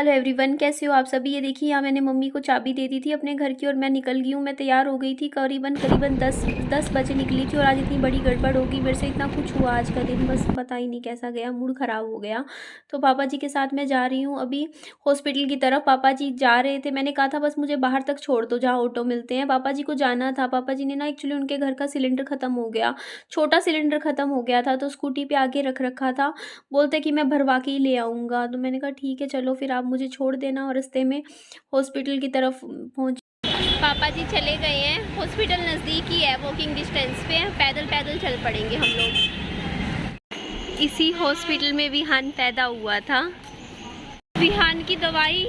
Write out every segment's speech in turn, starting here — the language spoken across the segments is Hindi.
हेलो एवरीवन, कैसे हो आप सभी। ये देखिए, यहाँ मैंने मम्मी को चाबी दे दी थी अपने घर की और मैं निकल गई हूँ। मैं तैयार हो गई थी, करीबन 10 बजे निकली थी और आज इतनी बड़ी गड़बड़ होगी। मेरे से इतना कुछ हुआ आज का दिन, बस पता ही नहीं कैसा गया, मूड ख़राब हो गया। तो पापा जी के साथ मैं जा रही हूँ अभी हॉस्पिटल की तरफ। पापा जी जा रहे थे, मैंने कहा था बस मुझे बाहर तक छोड़ दो जहाँ ऑटो मिलते हैं। पापा जी को जाना था। पापा जी ने ना एक्चुअली उनके घर का सिलेंडर ख़त्म हो गया, छोटा सिलेंडर ख़त्म हो गया था, तो स्कूटी पर आगे रख रखा था। बोलते कि मैं भरवा के ही ले आऊँगा। तो मैंने कहा ठीक है चलो, फिर आप मुझे छोड़ देना और रास्ते में हॉस्पिटल की तरफ पहुँच। पापा जी चले गए हैं, हॉस्पिटल नज़दीक ही है, वॉकिंग डिस्टेंस पे है, पैदल पैदल चल पड़ेंगे हम लोग। इसी हॉस्पिटल में विहान पैदा हुआ था। विहान की दवाई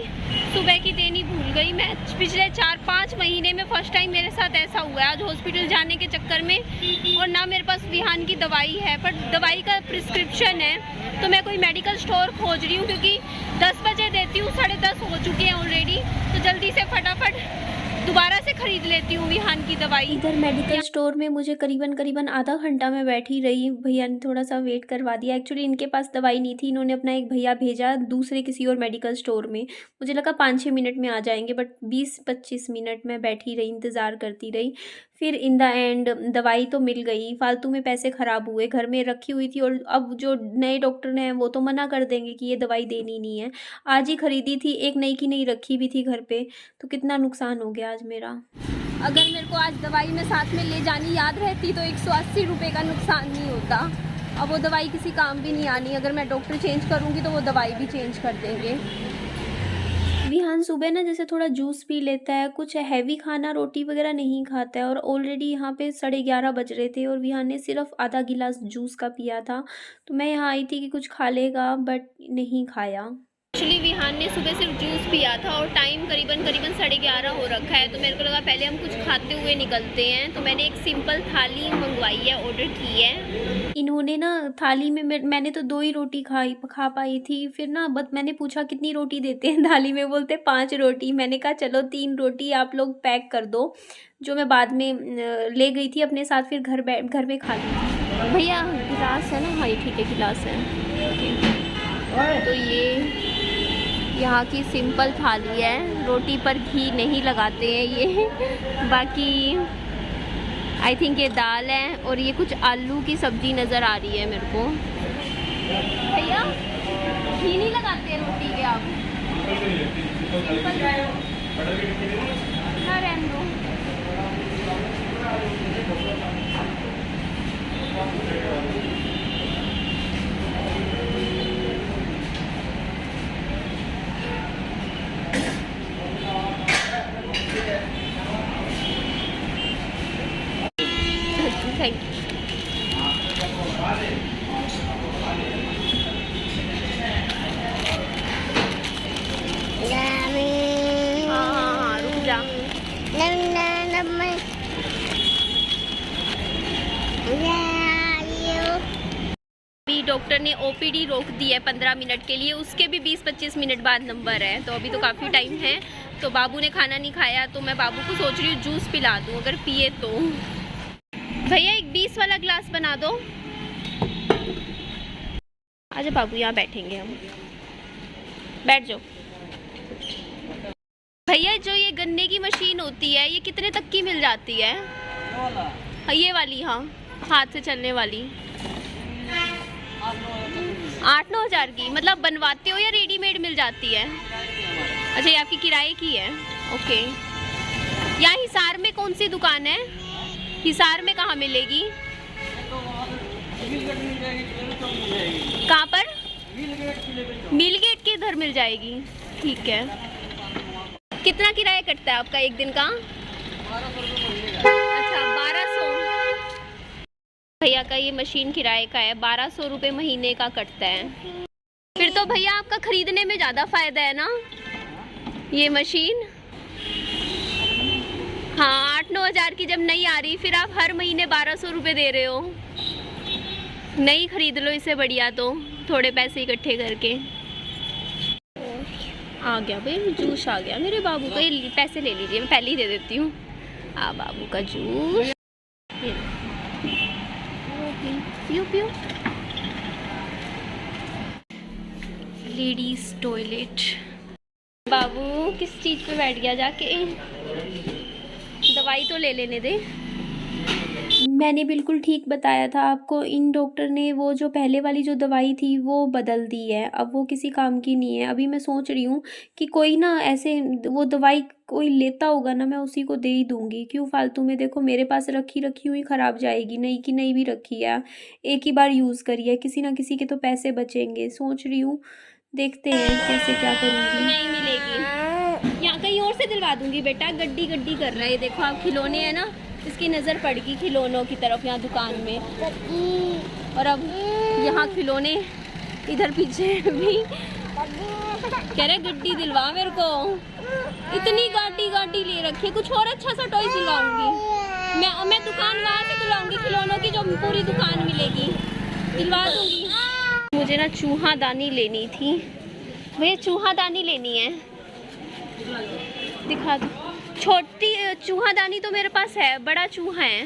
सुबह की देनी भूल गई मैं। पिछले 4-5 महीने में फर्स्ट टाइम मेरे साथ ऐसा हुआ है, आज हॉस्पिटल जाने के चक्कर में। और ना मेरे पास विहान की दवाई है, पर दवाई का प्रिस्क्रिप्शन है, तो मैं कोई मेडिकल स्टोर खोज रही हूँ क्योंकि 10 बजे देती हूँ, 10:30 हो चुके हैं ऑलरेडी। तो जल्दी से फटाफट दोबारा से खरीद लेती हूँ विहान की दवाई। इधर मेडिकल स्टोर में मुझे करीबन आधा घंटा में बैठी रही। भैया ने थोड़ा सा वेट करवा दिया। एक्चुअली इनके पास दवाई नहीं थी, इन्होंने अपना एक भैया भेजा दूसरे किसी और मेडिकल स्टोर में। मुझे लगा 5-6 मिनट में आ जाएंगे, बट 20-25 मिनट में बैठी रही, इंतज़ार करती रही। फिर इन द एंड दवाई तो मिल गई। फालतू में पैसे ख़राब हुए, घर में रखी हुई थी और अब जो नए डॉक्टर हैं वो तो मना कर देंगे कि ये दवाई देनी नहीं है। आज ही ख़रीदी थी, एक नई की नई रखी भी थी घर पे, तो कितना नुकसान हो गया आज मेरा। अगर मेरे को आज दवाई में साथ में ले जानी याद रहती तो 180 रुपये का नुकसान नहीं होता। अब वो दवाई किसी काम भी नहीं आनी, अगर मैं डॉक्टर चेंज करूँगी तो वो दवाई भी चेंज कर देंगे। विहान सुबह ना जैसे थोड़ा जूस पी लेता है, कुछ हैवी खाना रोटी वगैरह नहीं खाता है, और ऑलरेडी यहाँ पे 11:30 बज रहे थे और विहान ने सिर्फ आधा गिलास जूस का पिया था। तो मैं यहाँ आई थी कि कुछ खा लेगा, बट नहीं खाया। एक्चुअली विहान ने सुबह सिर्फ जूस पिया था और टाइम करीबन 11:30 हो रखा है, तो मेरे को लगा पहले हम कुछ खाते हुए निकलते हैं। तो मैंने एक सिंपल थाली मंगवाई है, ऑर्डर की है। इन्होंने ना थाली में मैंने तो 2 ही रोटी खा पाई थी। फिर ना बस मैंने पूछा कितनी रोटी देते हैं थाली में, बोलते 5 रोटी। मैंने कहा चलो 3 रोटी आप लोग पैक कर दो, जो मैं बाद में ले गई थी अपने साथ, फिर घर में खा ली। भैया गिलास है ना? हाँ ठीक है, गिलास है। तो ये यहाँ की सिंपल थाली है, रोटी पर घी नहीं लगाते हैं ये। बाकी आई थिंक ये दाल है और ये कुछ आलू की सब्जी नज़र आ रही है मेरे को। भैया घी नहीं लगाते हैं रोटी पे आप? ना रहने दो। Thank you. हाँ रुक जा। अभी डॉक्टर ने ओपीडी रोक दी है 15 मिनट के लिए, उसके भी 20-25 मिनट बाद नंबर है, तो अभी तो काफ़ी टाइम है। तो बाबू ने खाना नहीं खाया, तो मैं बाबू को सोच रही हूँ जूस पिला दूँ अगर पिए तो। भैया एक 20 वाला ग्लास बना दो। आजा बाबू, यहाँ बैठेंगे हम, बैठ जाओ। भैया जो ये गन्ने की मशीन होती है, ये कितने तक की मिल जाती है? ये वाली, हाँ हाथ से चलने वाली। 8-9 हज़ार की, मतलब बनवाते हो या रेडीमेड मिल जाती है? अच्छा, ये आपकी किराए की है। ओके। यहाँ हिसार में कौन सी दुकान है? हिसार में कहाँ मिलेगी? कहाँ पर? मिल गेट के इधर मिल जाएगी। ठीक है। कितना किराया कटता है आपका एक दिन का? 1200। अच्छा 1200। भैया का ये मशीन किराए का है, 1200 रुपये महीने का कटता है। फिर तो भैया आपका खरीदने में ज़्यादा फ़ायदा है ना ये मशीन? हाँ 8-9 हज़ार की जब नहीं आ रही, फिर आप हर महीने 1200 रुपये दे रहे हो। नहीं खरीद लो इससे बढ़िया, तो थोड़े पैसे इकट्ठे करके। आ गया भाई जूस, आ गया मेरे बाबू का। ये पैसे ले लीजिए, मैं पहले ही दे देती हूँ। बाबू का जूस पियो पियो। Ladies toilet. बाबू किस चीज़ पे बैठ गया जाके, दवाई तो ले लेने दे। मैंने बिल्कुल ठीक बताया था आपको, इन डॉक्टर ने वो जो पहले वाली जो दवाई थी वो बदल दी है, अब वो किसी काम की नहीं है। अभी मैं सोच रही हूँ कि कोई ना ऐसे वो दवाई कोई लेता होगा ना, मैं उसी को दे ही दूंगी। क्यों फालतू में, देखो मेरे पास रखी हुई ख़राब जाएगी, नई की नई भी रखी है, एक ही बार यूज़ करी है, किसी ना किसी के तो पैसे बचेंगे। सोच रही हूँ, देखते हैं कैसे क्या करूँगी। नहीं मिलेगी, यहाँ कहीं और से दिलवा दूंगी बेटा। गड्डी गड्डी कर रहा है, देखो आप खिलौने हैं ना, इसकी नज़र पड़ गई खिलौनों की तरफ यहाँ दुकान में, और अब यहाँ खिलौने इधर पीछे भी कह रहे गड्डी दिलवा मेरे को। इतनी गाड़ी ले रखी है, कुछ और अच्छा सा टॉय दिलवाऊंगी मैं दुकान वहाँ से दिलवाऊंगी खिलौनों की, जो पूरी दुकान मिलेगी दिलवा दूंगी। मुझे ना चूहादानी लेनी थी भैया, चूहादानी लेनी है, दिखा दो। छोटी चूहादानी तो मेरे पास है, बड़ा चूहा है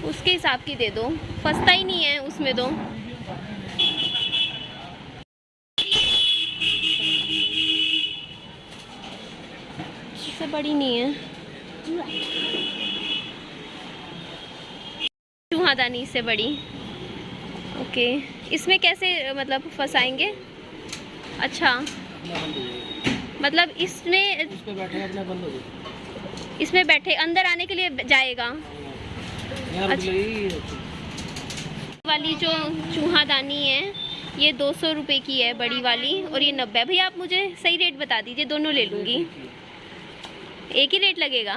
उसके हिसाब की दे दो, फंसता ही नहीं है उसमें तो। इससे बड़ी नहीं है चूहादानी, से बड़ी। ओके, इसमें कैसे मतलब फंसाएंगे? अच्छा मतलब इसमें इसमें बैठे अंदर आने के लिए जाएगा। अच्छा, वाली जो चूहादानी है ये 200 रुपये की है बड़ी वाली, और ये 90। भैया आप मुझे सही रेट बता दीजिए, दोनों ले लूँगी, एक ही रेट लगेगा।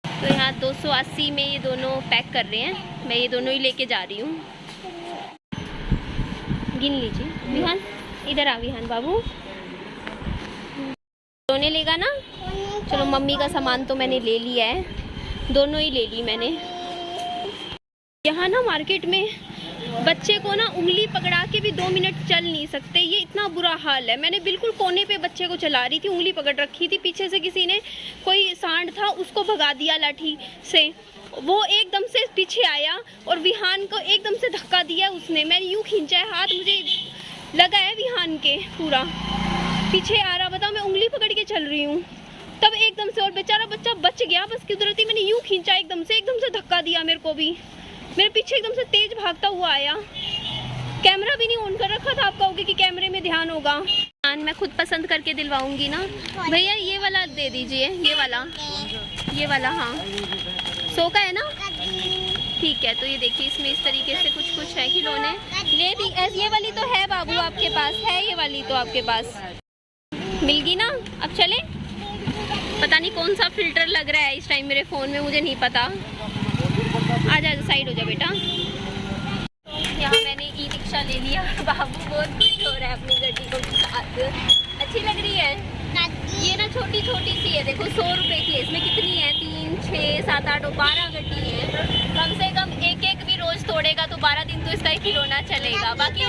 तो यहाँ 280 में ये दोनों पैक कर रहे हैं, मैं ये दोनों ही लेके जा रही हूँ। गिन लीजिए विहान, इधर आ विहान बाबू, दोनों लेगा ना? चलो मम्मी का सामान तो मैंने ले लिया है, दोनों ही ले ली मैंने। यहाँ ना मार्केट में बच्चे को ना उंगली पकड़ा के भी 2 मिनट चल नहीं सकते, ये इतना बुरा हाल है। मैंने बिल्कुल कोने पे बच्चे को चला रही थी, उंगली पकड़ रखी थी, पीछे से किसी ने, कोई सांड था उसको भगा दिया लाठी से, वो एकदम से पीछे आया और विहान को एकदम से धक्का दिया उसने। मैंने यूँ खींचा है हाथ, मुझे लगा है विहान के पूरा पीछे आ रहा, बताओ मैं उंगली पकड़ के चल रही हूँ, तब एकदम से, और बेचारा बच्चा बच गया बस कुदरती। मैंने यूँ खींचा एकदम से धक्का दिया मेरे को भी, मेरे पीछे एकदम से तेज भागता हुआ आया। कैमरा भी नहीं ऑन कर रखा था, आप कहोगे कि कैमरे में ध्यान होगा। मैं खुद पसंद करके दिलवाऊंगी ना भैया। ये वाला दे दीजिए, ये वाला हाँ 100 का है ना, ठीक है। तो ये देखिए इसमें इस तरीके से कुछ है खिलौने, ले दी। ये वाली तो है बाबू आपके पास है, ये वाली तो आपके पास मिल गई ना। अब चले, पता नहीं कौन सा फिल्टर लग रहा है इस टाइम मेरे फ़ोन में, मुझे नहीं पता। आ जा, साइड हो जा बेटा। यहाँ मैंने ई रिक्शा ले लिया, बाबू बहुत खुश हो रहा है अपनी गड्डी को साथ। अच्छी लग रही है ये ना, छोटी सी है, देखो 100 रुपये की है। इसमें कितनी है, 3, 6, 7, 8, 12 गड्डी है। कम से कम एक भी रोज तोड़ेगा तो 12 दिन तो इसका ही खिलौना चलेगा। बाकी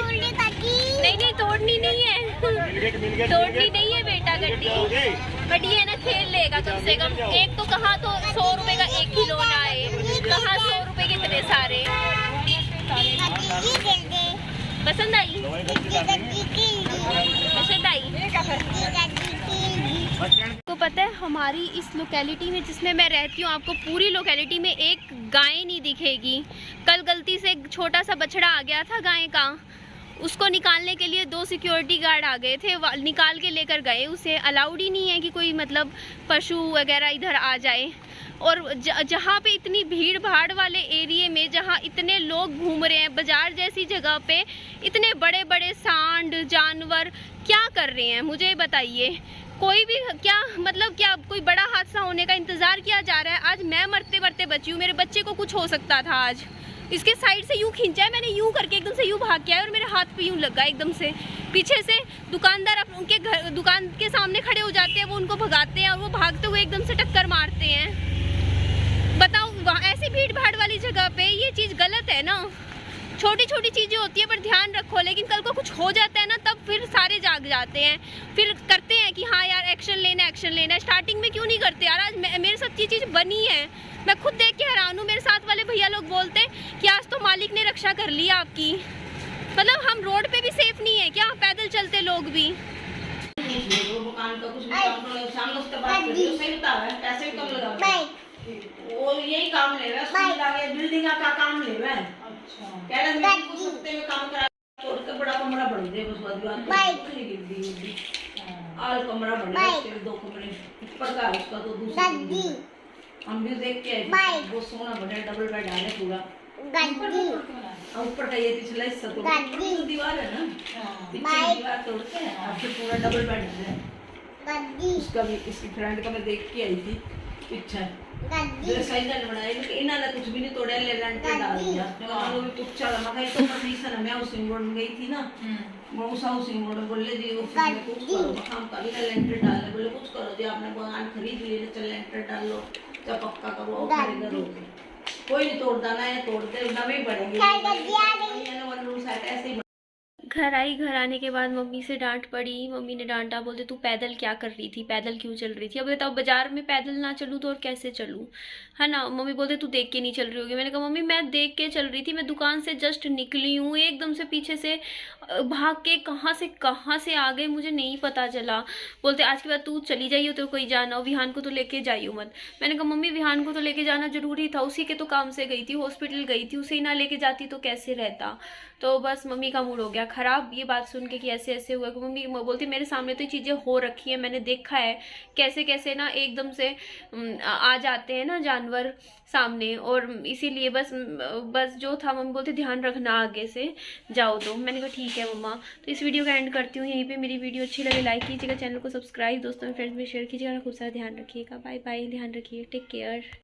नहीं तोड़नी नहीं है, तोड़नी नहीं है बेटा गड्डी, बट ये ना खेल लेगा कम से कम। एक तो कहाँ तो 100 रुपये का एक खिलौना है, कहाँ 100 रुपये के इतने सारे। पसंद आई? पसंद आई? आपको पता है हमारी इस लोकेलिटी में जिसमें मैं रहती हूँ, आपको पूरी लोकेलिटी में एक गाय नहीं दिखेगी। कल गलती से एक छोटा सा बछड़ा आ गया था गाय का, उसको निकालने के लिए 2 सिक्योरिटी गार्ड आ गए थे, निकाल के लेकर गए। उसे अलाउड ही नहीं है कि कोई मतलब पशु वगैरह इधर आ जाए। और जहाँ पे इतनी भीड़ भाड़ वाले एरिया में, जहाँ इतने लोग घूम रहे हैं, बाजार जैसी जगह पे इतने बड़े बड़े सांड जानवर क्या कर रहे हैं मुझे बताइए। कोई भी क्या मतलब, क्या कोई बड़ा हादसा होने का इंतज़ार किया जा रहा है? आज मैं मरते मरते बची हूँ, मेरे बच्चे को कुछ हो सकता था आज। इसके साइड से यूँ खींचा है मैंने, यूँ करके एकदम से यूँ भाग के आया और मेरे हाथ पे यूँ लगा एकदम से। पीछे से दुकानदार उनके घर दुकान के सामने खड़े हो जाते हैं, वो उनको भगाते हैं और वो भागते हुए एकदम से टक्कर मारते हैं। बताओ, वहाँ ऐसी भीड़ भाड़ वाली जगह पे ये चीज़ गलत है ना। छोटी छोटी चीज़ें होती है पर ध्यान रखो, लेकिन कल को कुछ हो जाता है ना, तब फिर सारे जाग जाते हैं, फिर करते हैं कि हाँ यार एक्शन लेना है। स्टार्टिंग में क्यों नहीं करते यार? आज मेरे साथ ये चीज़ बनी है, मैं खुद देख के हैरान हूँ। मेरे साथ वाले भैया लोग बोलते हैं कि आज तो मालिक ने रक्षा कर लिया आपकी। मतलब हम रोड पे भी सेफ नहीं है क्या, पैदल चलते लोग भी। काम करो, शाम को उसके बाद करियो, सही बता रहा है, पैसे भी कम लगाओ। वो यही काम ले रहा है, सुविधा के बिल्डिंग का काम ले रहा है। अच्छा, कह रहा है मैं कुछ सस्ते में काम करा छोड़ के बड़ा कमरा बन दे, बस बात गिर दी और कमरा बन गया, उसके 2 कमरे ऊपर का उसका तो दूसरा हम भी देख के आए, बहुत सोना बना, डबल बेड आ रहा पूरा ऊपर का ये पिछला हिस्सा तो दीवार है ना, पीछे दीवार तोड़ के अब फिर पूरा डबल बेड है। उसका भी इसकी फ्रेंड का मैं देख के आई थी पीछे जो सही ने बनाया, लेकिन इन्होंने कुछ भी नहीं तोड़ा, ले लेंटर डाल दिया। उन्होंने भी पूछा मैं कहीं तो परमिशन है, मैं हाउसिंग बोर्ड में गई थी ना, मैं उस हाउसिंग बोर्ड में बोले जी ऑफिस में कुछ करो, काम का भी लेंटर डालने बोले कुछ करो जी, आपने मकान खरीद लिए चल लेंटर डाल लो, जब पक्का करो और खरीद लो, कोई नहीं तोड़ता ना, ये तोड़ते नवे बढ़ेंगे ऐसे ही। घर आई, घर आने के बाद मम्मी से डांट पड़ी। मम्मी ने डांटा, बोलते तू पैदल क्या कर रही थी, पैदल क्यों चल रही थी। अब बताओ बाजार में पैदल ना चलूँ तो और कैसे चलूँ, है ना। मम्मी बोलते तू देख के नहीं चल रही होगी। मैंने कहा मम्मी मैं देख के चल रही थी, मैं दुकान से जस्ट निकली हूँ, एकदम से पीछे से भाग के कहाँ से आ गए मुझे नहीं पता चला। बोलते आज के बाद तू चली जाइयो तो कोई जाना हो, विहान को तो लेके जाइयो मत। मैंने कहा मम्मी विहान को तो लेके जाना जरूरी था, उसी के तो काम से गई थी, हॉस्पिटल गई थी, उसे ही ना लेके जाती तो कैसे रहता। तो बस मम्मी का मूड हो गया खराब ये बात सुन के कि ऐसे ऐसे हुआ। मम्मी बोलती मेरे सामने तो ये चीज़ें हो रखी है, मैंने देखा है कैसे कैसे ना एकदम से आ जाते हैं ना जानवर सामने, और इसीलिए बस जो था मम्मी बोलती ध्यान रखना आगे से जाओ तो। मैंने कहा ठीक है मम्मा। तो इस वीडियो का एंड करती हूँ यहीं पे। मेरी वीडियो अच्छी लगे लाइक कीजिएगा, चैनल को सब्सक्राइब, दोस्तों फ्रेंड्स में शेयर कीजिएगा, खूब सारा ध्यान रखिएगा। बाय बाय, ध्यान रखिए, टेक केयर।